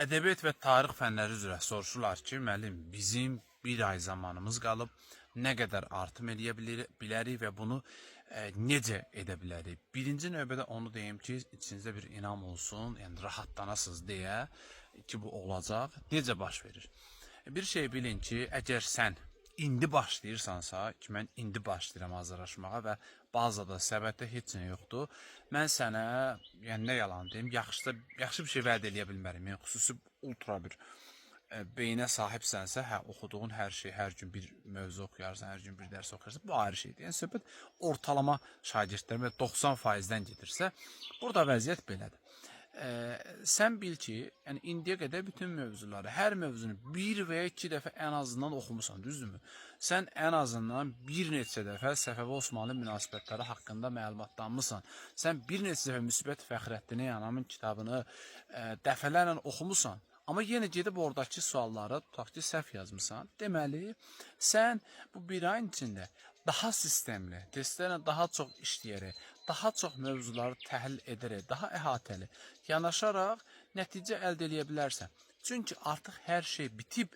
Ədəbiyyat və tarix fənləri üzrə soruşurlar ki, müəllim, bizim bir ay zamanımız qalıb, nə qədər artım eləyə bilərik və bunu necə edə bilərik? Birinci növbədə onu deyim ki, içinizdə bir inam olsun, yəni rahatlanasınız deyə ki, bu olacaq. Necə baş verir? Bir şey bilin ki, əgər sən indi başlayırsansa, ki, mən indi başlayıram hazırlaşmağa və bazada, səbətdə heç nə yoxdur. Mən sənə, yəni nə yalan deyim, yaxşı bir şey vəd eləyə bilmərəm. Yəni xüsusi ultra bir beyinə sahibsənsə, hə, oxuduğun hər şey, hər gün bir mövzu oxuyarsan, hər gün bir dərs oxuyarsan, bu ayrı şeydir. Yəni söhbət ortalama şagirdlərin və 90%-dən gedirsə, burada vəziyyət belədir. Sən bil ki, yəni indiyə qədər bütün mövzuları, hər mövzunu bir və ya iki dəfə ən azından oxumusan, düzdürmü? Sən ən azından bir neçə dəfə Səfəvi Osmanlı münasibətləri haqqında məlumatlanmısan. Sən bir neçə dəfə Müsbət Fəxrəddin Anamın kitabını dəfələrlə oxumusan. Amma yenə gedib oradakı sualları tutaq ki, səhv yazmısan. Deməli, sən bu bir ayın içində daha sistemli, testlərlə daha çox işləyərək, daha çox mövzuları təhlil edərək, daha əhatəli yanaşaraq nəticə əldə edə bilərsən. Çünki artıq hər şey bitib,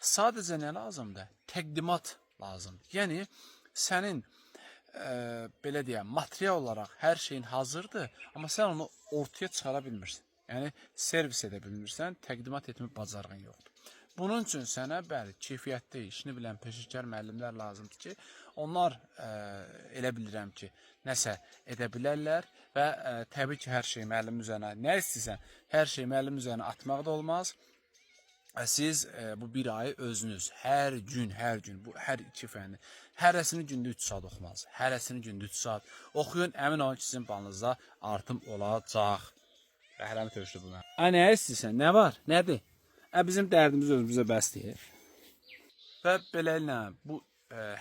sadəcə nə lazımdır? Təqdimat lazımdır. Yəni, sənin belə deyəm, material olaraq hər şeyin hazırdır, amma sən onu ortaya çıxara bilmirsən. Yəni, servis edə bilmirsən, təqdimat etmə bacarığın yoxdur. Bunun üçün sənə, bəli, keyfiyyətli, işini bilən peşəkar müəllimlər lazımdır ki, onlar elə bilirəm ki, nəsə edə bilərlər və təbii ki, hər şey müəllim üzərinə, nə istəyirsən, hər şey müəllim üzərinə atmaq da olmaz. Siz bu bir ayı özünüz hər gün, bu hər iki fənni, hərəsini gündə 3 saat oxumalısınız. Hərəsini gündə 3 saat oxuyun, əmin olun ki, sizin balınızda artım olacaq. Rəhləmi tövşüdü buna. Nə istəyirsən, nə var, nədir? Bizim dərdimiz özümüzə bəsdir. Və beləliklə, bu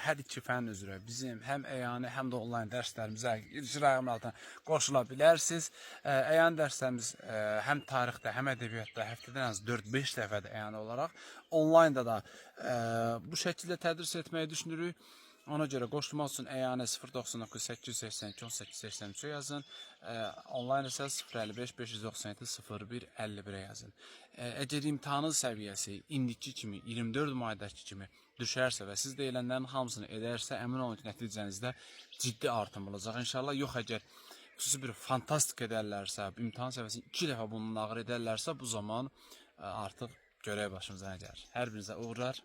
hər iki fənn üzrə bizim həm əyani, həm də onlayn dərslərimizə icra altına qoşula bilərsiniz. Əyani dərslərimiz həm tarixdə, həm ədəbiyyatda həftədən az 4-5 dəfədə əyani olaraq, onlaynda da bu şəkildə tədris etməyi düşünürük. Ona görə qoşulmaq üçün əyani 099 882 1883 yazın. Onlayn isə 055 597 01 51 yazın. Əgər imtahanın səviyyəsi indiki kimi, 24 maydakı kimi düşərsə və siz deyilənlərin hamısını edərsə, əmin olun ki, nəticənizdə ciddi artım olacaq. İnşallah, yox əgər xüsusi bir fantastik edərlərsə, imtahan səviyyəsini 2 dəfə bunun ağır edərlərsə, bu zaman artıq görək başımıza nə gəlir. Hər birinizə uğurlar.